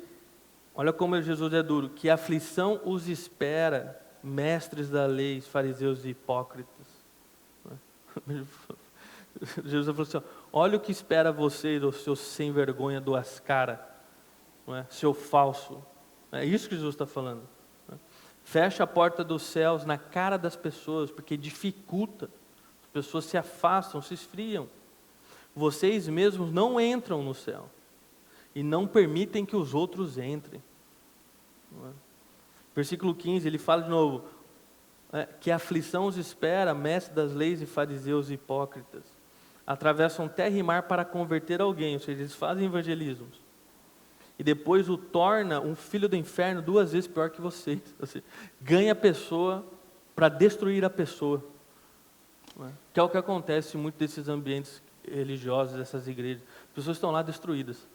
olha como Jesus é duro: que aflição os espera, mestres da lei, fariseus e hipócritas. Jesus falou assim: olha o que espera vocês, o seu sem vergonha, duas caras, seu falso. É isso que Jesus está falando. Fecha a porta dos céus na cara das pessoas, porque dificulta. As pessoas se afastam, se esfriam. Vocês mesmos não entram no céu e não permitem que os outros entrem. Versículo 15, ele fala de novo, que a aflição os espera, mestre das leis e fariseus hipócritas. Atravessam terra e mar para converter alguém, ou seja, eles fazem evangelismos. E depois o torna um filho do inferno 2 vezes pior que vocês. Ou seja, ganha a pessoa para destruir a pessoa. Que é o que acontece em muitos desses ambientes religiosos, dessas igrejas. As pessoas estão lá destruídas.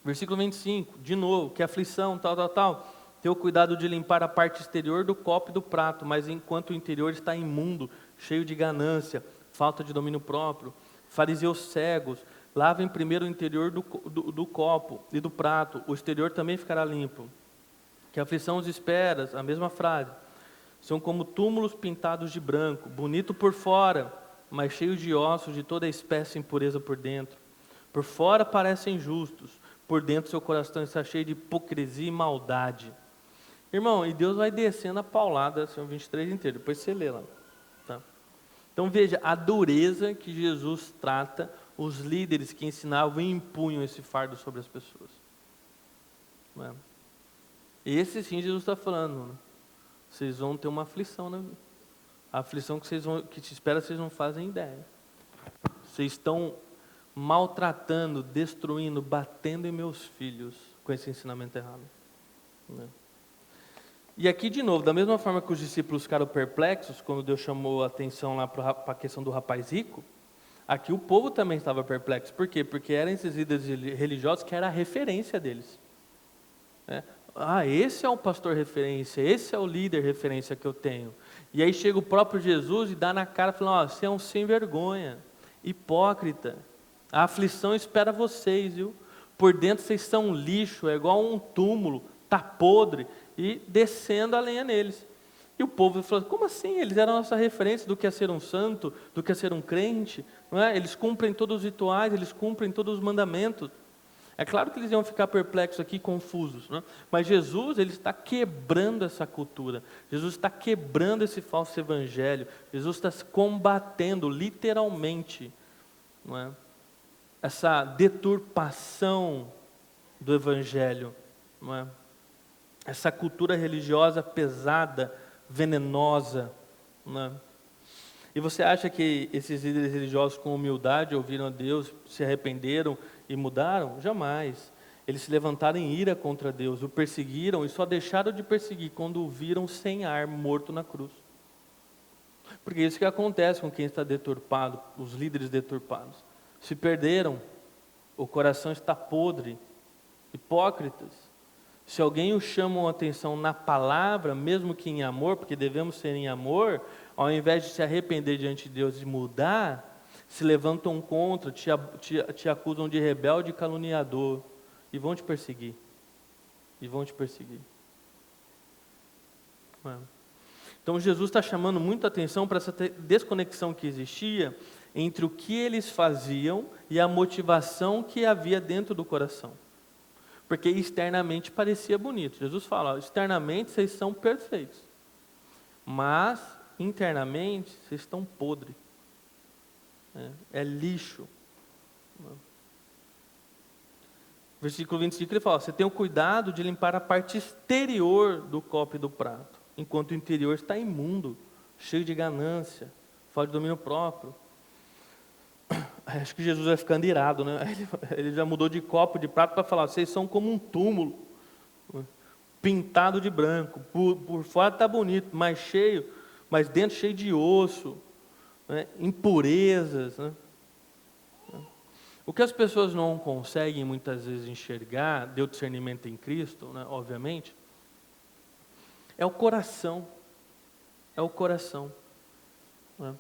Versículo 25, de novo, que aflição, tal. Tenha o cuidado de limpar a parte exterior do copo e do prato, mas enquanto o interior está imundo, cheio de ganância, falta de domínio próprio. Fariseus cegos, lavem primeiro o interior do copo e do prato, o exterior também ficará limpo. Que aflição os espera, a mesma frase. São como túmulos pintados de branco, bonito por fora, mas cheios de ossos de toda espécie de impureza por dentro. Por fora parecem justos, por dentro seu coração está cheio de hipocrisia e maldade. Irmão, e Deus vai descendo a paulada, assim, o 23 inteiro, depois você lê lá. Tá? Então veja, a dureza que Jesus trata os líderes que ensinavam e impunham esse fardo sobre as pessoas. Não é? Esse sim Jesus está falando, né? Vocês vão ter uma aflição, né? A aflição que te espera, vocês não fazem ideia. Vocês estão maltratando, destruindo, batendo em meus filhos com esse ensinamento errado. Né? E aqui de novo, da mesma forma que os discípulos ficaram perplexos, quando Deus chamou a atenção lá para a questão do rapaz rico, aqui o povo também estava perplexo. Por quê? Porque eram esses líderes religiosos que era a referência deles. Né? Esse é o pastor referência, esse é o líder referência que eu tenho. E aí chega o próprio Jesus e dá na cara, falando, você é um sem vergonha, hipócrita, a aflição espera vocês, viu? Por dentro vocês são um lixo, é igual um túmulo, está podre, e descendo a lenha neles. E o povo falou, como assim? Eles eram a nossa referência do que é ser um santo, do que é ser um crente, não é? Eles cumprem todos os rituais, eles cumprem todos os mandamentos. É claro que eles iam ficar perplexos aqui, confusos, né? Mas Jesus, ele está quebrando essa cultura, Jesus está quebrando esse falso evangelho, Jesus está combatendo literalmente, não é? Essa deturpação do evangelho, não é? Essa cultura religiosa pesada, venenosa, não é? E você acha que esses líderes religiosos com humildade ouviram a Deus, se arrependeram e mudaram? Jamais. Eles se levantaram em ira contra Deus, o perseguiram e só deixaram de perseguir quando o viram sem ar, morto na cruz. Porque isso que acontece com quem está deturpado, os líderes deturpados. Se perderam, o coração está podre, hipócritas. Se alguém o chama a atenção na palavra, mesmo que em amor, porque devemos ser em amor, ao invés de se arrepender diante de Deus e mudar, se levantam contra, te acusam de rebelde e caluniador, e vão te perseguir. Então Jesus está chamando muito a atenção para essa desconexão que existia entre o que eles faziam e a motivação que havia dentro do coração. Porque externamente parecia bonito. Jesus fala, externamente vocês são perfeitos, mas internamente vocês estão podres. É lixo. Versículo 25 ele fala, você tem o cuidado de limpar a parte exterior do copo e do prato, enquanto o interior está imundo, cheio de ganância, falta de domínio próprio. Acho que Jesus vai ficando irado, né? Ele já mudou de copo, de prato, para falar, vocês são como um túmulo, pintado de branco, por fora está bonito, mas dentro cheio de osso, né? Impurezas, né? O que as pessoas não conseguem muitas vezes enxergar, deu discernimento em Cristo, né? Obviamente, é o coração, né?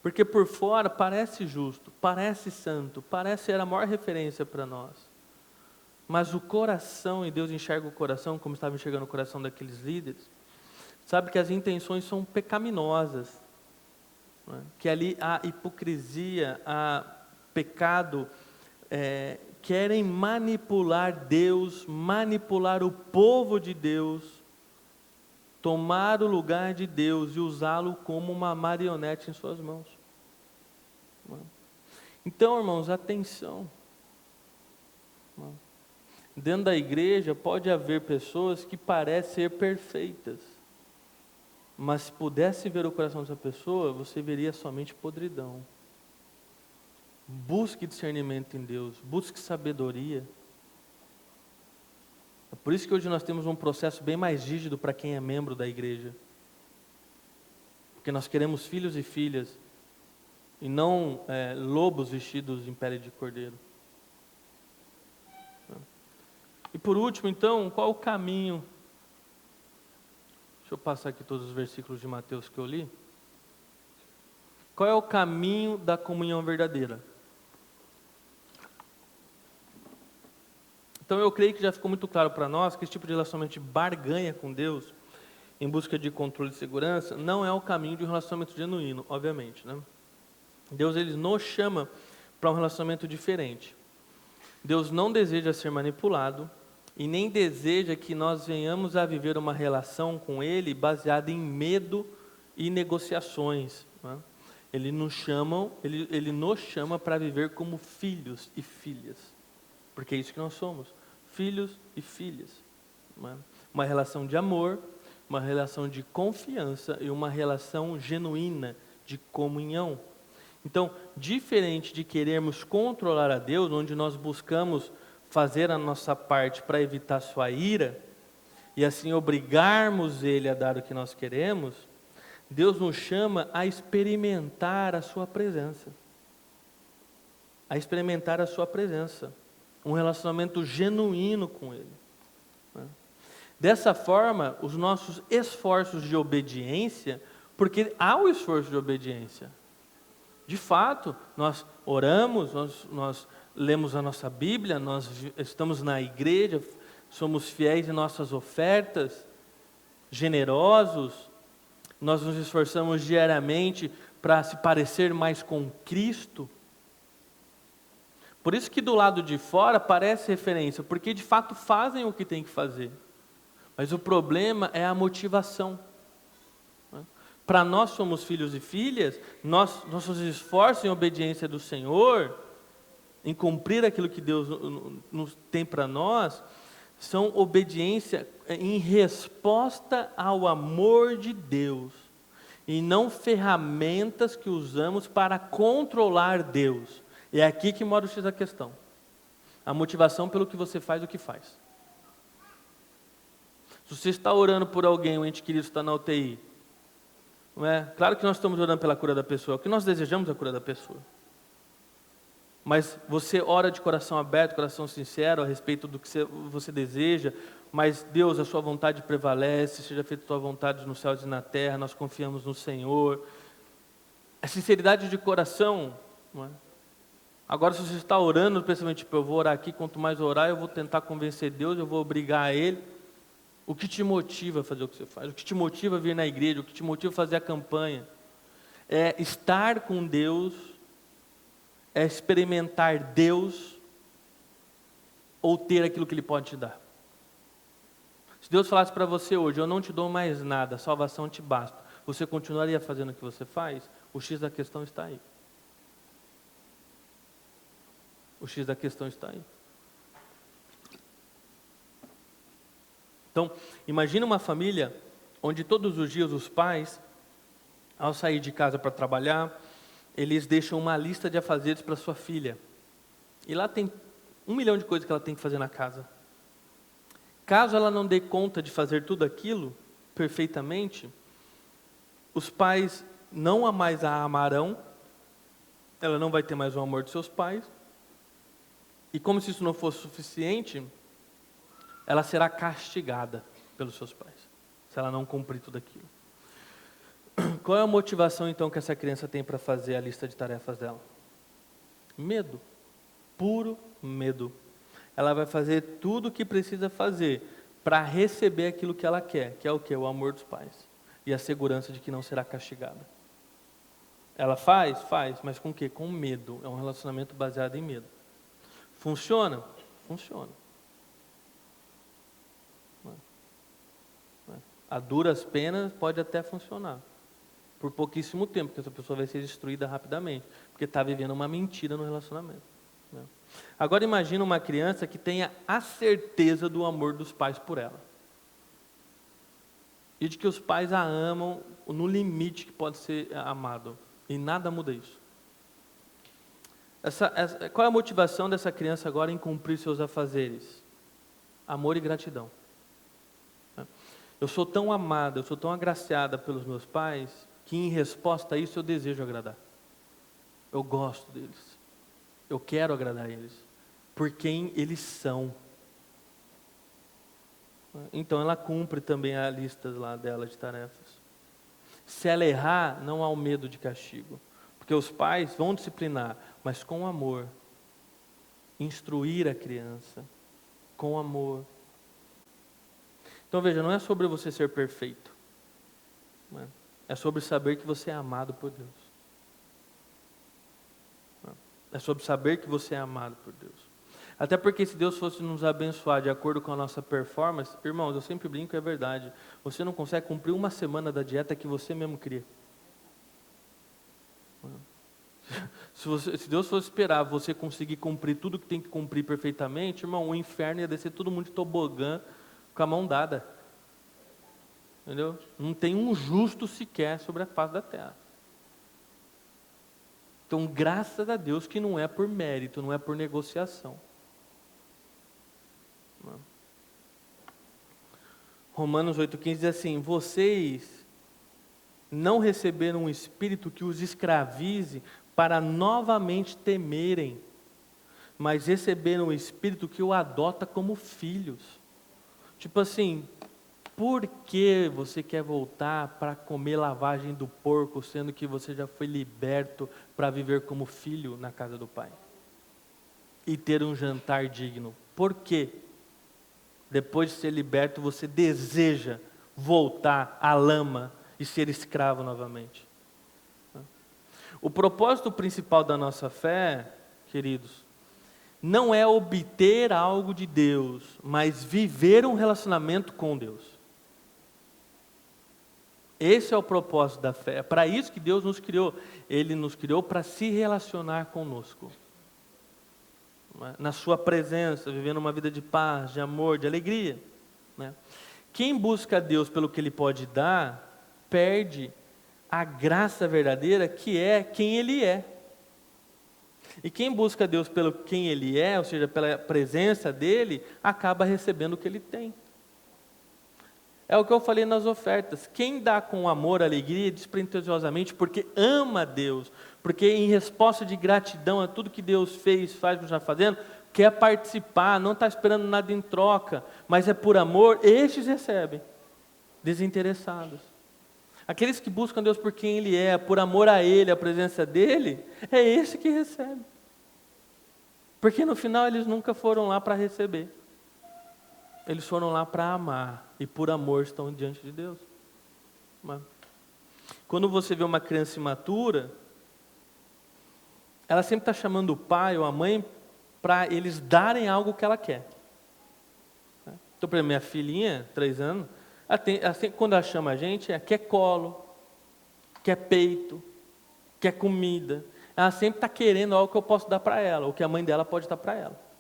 Porque por fora parece justo, parece santo, parece ser a maior referência para nós. Mas o coração, e Deus enxerga o coração, como estava enxergando o coração daqueles líderes, sabe que as intenções são pecaminosas, né? Que ali há hipocrisia, há pecado, querem manipular Deus, manipular o povo de Deus, tomar o lugar de Deus e usá-lo como uma marionete em suas mãos. Então, irmãos, atenção. Dentro da igreja pode haver pessoas que parecem ser perfeitas, mas se pudesse ver o coração dessa pessoa, você veria somente podridão. Busque discernimento em Deus, busque sabedoria. É por isso que hoje nós temos um processo bem mais rígido para quem é membro da igreja. Porque nós queremos filhos e filhas, e não lobos vestidos em pele de cordeiro. E por último, então, qual o caminho? Deixa eu passar aqui todos os versículos de Mateus que eu li. Qual é o caminho da comunhão verdadeira? Então eu creio que já ficou muito claro para nós que esse tipo de relacionamento de barganha com Deus, em busca de controle e segurança, não é o caminho de um relacionamento genuíno, obviamente, né? Deus, ele nos chama para um relacionamento diferente. Deus não deseja ser manipulado e nem deseja que nós venhamos a viver uma relação com Ele baseada em medo e negociações, né? Ele nos chama para viver como filhos e filhas, porque é isso que nós somos, filhos e filhas, né? Uma relação de amor, uma relação de confiança e uma relação genuína de comunhão. Então, diferente de querermos controlar a Deus, onde nós buscamos fazer a nossa parte para evitar sua ira, e assim obrigarmos Ele a dar o que nós queremos, Deus nos chama a experimentar a sua presença. A experimentar a sua presença. Um relacionamento genuíno com Ele. Dessa forma, os nossos esforços de obediência, porque há o esforço de obediência. De fato, nós oramos, nós lemos a nossa Bíblia, nós estamos na igreja, somos fiéis em nossas ofertas, generosos, nós nos esforçamos diariamente para se parecer mais com Cristo. Por isso que do lado de fora parece referência, porque de fato fazem o que tem que fazer. Mas o problema é a motivação. Para nós somos filhos e filhas, nossos esforços em obediência do Senhor, em cumprir aquilo que Deus nos tem para nós, são obediência em resposta ao amor de Deus, e não ferramentas que usamos para controlar Deus. E é aqui que mora o X da questão. A motivação pelo que você faz, o que faz. Se você está orando por alguém, um ente querido está na UTI, não é? Claro que nós estamos orando pela cura da pessoa, o que nós desejamos é a cura da pessoa. Mas você ora de coração aberto, coração sincero a respeito do que você deseja, mas Deus, a sua vontade prevalece, seja feita a tua vontade nos céus e na terra, nós confiamos no Senhor. A sinceridade de coração, não é? Agora, se você está orando, principalmente, tipo, eu vou orar aqui, quanto mais orar, eu vou tentar convencer Deus, eu vou obrigar Ele. O que te motiva a fazer o que você faz? O que te motiva a vir na igreja? O que te motiva a fazer a campanha? É estar com Deus, é experimentar Deus, ou ter aquilo que Ele pode te dar. Se Deus falasse para você hoje, eu não te dou mais nada, a salvação te basta, você continuaria fazendo o que você faz? O X da questão está aí. O X da questão está aí. Então, imagina uma família onde todos os dias os pais, ao sair de casa para trabalhar, eles deixam uma lista de afazeres para sua filha. E lá tem 1 milhão de coisas que ela tem que fazer na casa. Caso ela não dê conta de fazer tudo aquilo perfeitamente, os pais não mais a amarão, ela não vai ter mais o amor de seus pais, e como se isso não fosse suficiente, ela será castigada pelos seus pais, se ela não cumprir tudo aquilo. Qual é a motivação então que essa criança tem para fazer a lista de tarefas dela? Medo, puro medo. Ela vai fazer tudo o que precisa fazer para receber aquilo que ela quer, que é o quê? O amor dos pais e a segurança de que não será castigada. Ela faz, mas com o quê? Com medo. É um relacionamento baseado em medo. Funciona? Funciona. A duras penas pode até funcionar. Por pouquíssimo tempo, porque essa pessoa vai ser destruída rapidamente. Porque está vivendo uma mentira no relacionamento. né? Agora imagina uma criança que tenha a certeza do amor dos pais por ela. E de que os pais a amam no limite que pode ser amado. E nada muda isso. Qual é a motivação dessa criança agora em cumprir seus afazeres? Amor e gratidão. Eu sou tão amada, eu sou tão agraciada pelos meus pais, que em resposta a isso eu desejo agradar. Eu gosto deles. Eu quero agradar eles. Por quem eles são. Então ela cumpre também a lista lá dela de tarefas. Se ela errar, não há o medo de castigo. Porque os pais vão disciplinar, mas com amor. Instruir a criança com amor. Então veja, não é sobre você ser perfeito. É sobre saber que você é amado por Deus. É sobre saber que você é amado por Deus. Até porque se Deus fosse nos abençoar de acordo com a nossa performance, irmãos, eu sempre brinco, é verdade. Você não consegue cumprir uma semana da dieta que você mesmo cria. Se Deus fosse esperar você conseguir cumprir tudo que tem que cumprir perfeitamente, irmão, o inferno ia descer todo mundo de tobogã com a mão dada. Entendeu? Não tem um justo sequer sobre a face da terra. Então, graças a Deus que não é por mérito, não é por negociação. Romanos 8,15 diz assim: vocês não receberam um espírito que os escravize para novamente temerem, mas receberam um espírito que o adota como filhos. Tipo assim, por que você quer voltar para comer lavagem do porco, sendo que você já foi liberto para viver como filho na casa do Pai? E ter um jantar digno. Por quê? Depois de ser liberto, você deseja voltar à lama e ser escravo novamente. O propósito principal da nossa fé, queridos, não é obter algo de Deus, mas viver um relacionamento com Deus. Esse é o propósito da fé. É para isso que Deus nos criou. Ele nos criou para se relacionar conosco. Na sua presença, vivendo uma vida de paz, de amor, de alegria. Quem busca a Deus pelo que Ele pode dar, perde a graça verdadeira, que é quem Ele é. E quem busca a Deus pelo quem Ele é, ou seja, pela presença dEle, acaba recebendo o que Ele tem. É o que eu falei nas ofertas. Quem dá com amor, alegria, despretensiosamente, porque ama a Deus, porque em resposta de gratidão a tudo que Deus fez, faz, está fazendo, quer participar, não está esperando nada em troca, mas é por amor, estes recebem, desinteressados. Aqueles que buscam Deus por quem Ele é, por amor a Ele, a presença dEle, é esse que recebe. Porque no final eles nunca foram lá para receber. Eles foram lá para amar, e por amor estão diante de Deus. Quando você vê uma criança imatura, ela sempre está chamando o pai ou a mãe para eles darem algo que ela quer. Então, por exemplo, minha filhinha, 3 anos, quando ela chama a gente, quer colo, quer peito, quer comida. Ela sempre está querendo algo que eu posso dar para ela, ou que a mãe dela pode dar para ela.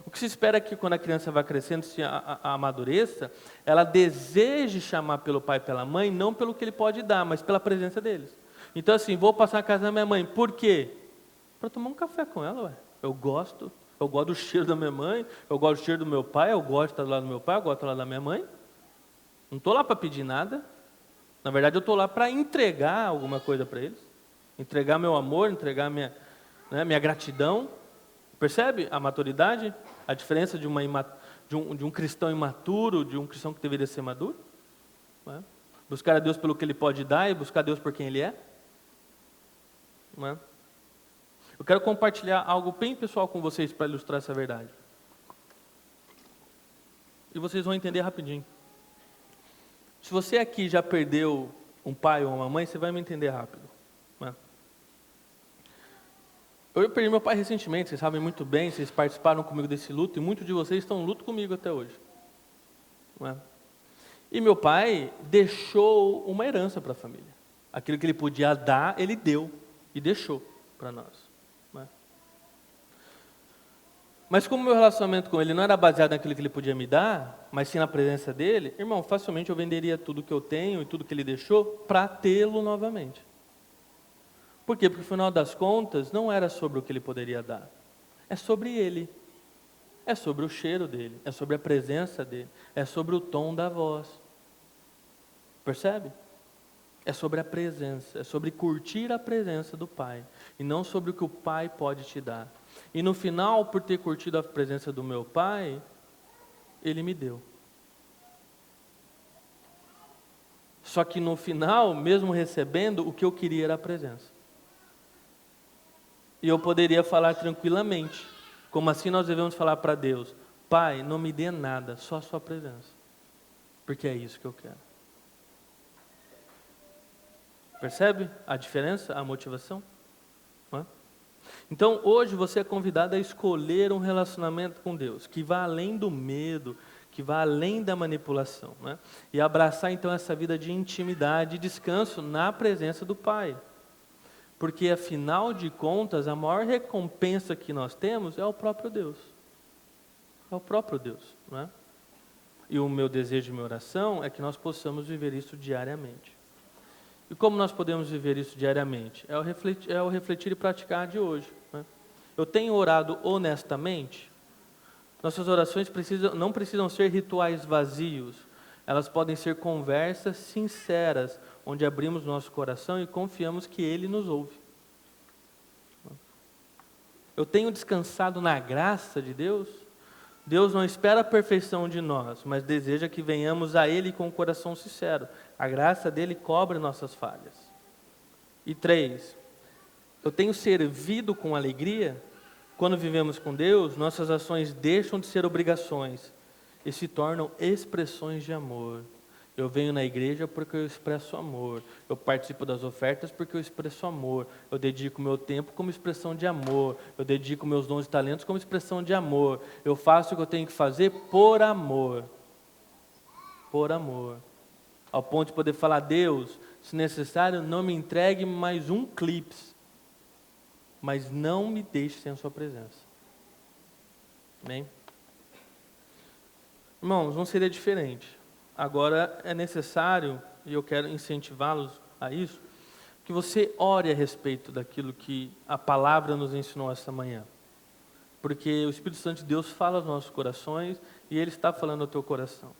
O que se espera é que quando a criança vai crescendo, se amadureça, ela deseje chamar pelo pai e pela mãe, não pelo que ele pode dar, mas pela presença deles. Então assim, vou passar na casa da minha mãe, por quê? Para tomar um café com ela, ué. Eu gosto do cheiro da minha mãe, eu gosto do cheiro do meu pai, eu gosto de estar do lado do meu pai, eu gosto de estar do lado da minha mãe. Não estou lá para pedir nada, na verdade eu estou lá para entregar alguma coisa para eles, entregar meu amor, entregar minha gratidão. Percebe a maturidade? A diferença de um cristão imaturo, de um cristão que deveria ser maduro? Buscar a Deus pelo que Ele pode dar e buscar a Deus por quem Ele é? Eu quero compartilhar algo bem pessoal com vocês para ilustrar essa verdade. E vocês vão entender rapidinho. Se você aqui já perdeu um pai ou uma mãe, você vai me entender rápido. Eu perdi meu pai recentemente, vocês sabem muito bem, vocês participaram comigo desse luto, e muitos de vocês estão em luto comigo até hoje. E meu pai deixou uma herança para a família. Aquilo que ele podia dar, ele deu, e deixou para nós. Mas como meu relacionamento com Ele não era baseado naquilo que Ele podia me dar, mas sim na presença dEle, irmão, facilmente eu venderia tudo que eu tenho e tudo que Ele deixou para tê-lo novamente. Por quê? Porque no final das contas, não era sobre o que Ele poderia dar. É sobre Ele. É sobre o cheiro dEle. É sobre a presença dEle. É sobre o tom da voz. Percebe? É sobre a presença. É sobre curtir a presença do Pai. E não sobre o que o Pai pode te dar. E no final, por ter curtido a presença do meu Pai, Ele me deu. Só que no final, mesmo recebendo, o que eu queria era a presença. E eu poderia falar tranquilamente, como assim nós devemos falar para Deus: Pai, não me dê nada, só a sua presença, porque é isso que eu quero. Percebe a diferença, a motivação? Não é? Então hoje você é convidado a escolher um relacionamento com Deus, que vá além do medo, que vá além da manipulação, né? E abraçar então essa vida de intimidade e descanso na presença do Pai. Porque, afinal de contas, a maior recompensa que nós temos é o próprio Deus. É o próprio Deus, não é? E o meu desejo e minha oração é que nós possamos viver isso diariamente. E como nós podemos viver isso diariamente? É o refletir e praticar de hoje, né? Eu tenho orado honestamente. Nossas orações não precisam ser rituais vazios. Elas podem ser conversas sinceras, onde abrimos nosso coração e confiamos que Ele nos ouve. Eu tenho descansado na graça de Deus. Deus não espera a perfeição de nós, mas deseja que venhamos a Ele com o coração sincero. A graça dele cobre nossas falhas. E 3, eu tenho servido com alegria. Quando vivemos com Deus, nossas ações deixam de ser obrigações e se tornam expressões de amor. Eu venho na igreja porque eu expresso amor. Eu participo das ofertas porque eu expresso amor. Eu dedico meu tempo como expressão de amor. Eu dedico meus dons e talentos como expressão de amor. Eu faço o que eu tenho que fazer por amor. Por amor. Ao ponto de poder falar: Deus, se necessário, não me entregue mais um clipe, mas não me deixe sem a sua presença. Amém? Irmãos, não seria diferente. Agora é necessário, e eu quero incentivá-los a isso, que você ore a respeito daquilo que a palavra nos ensinou esta manhã. Porque o Espírito Santo de Deus fala aos nossos corações e Ele está falando ao teu coração.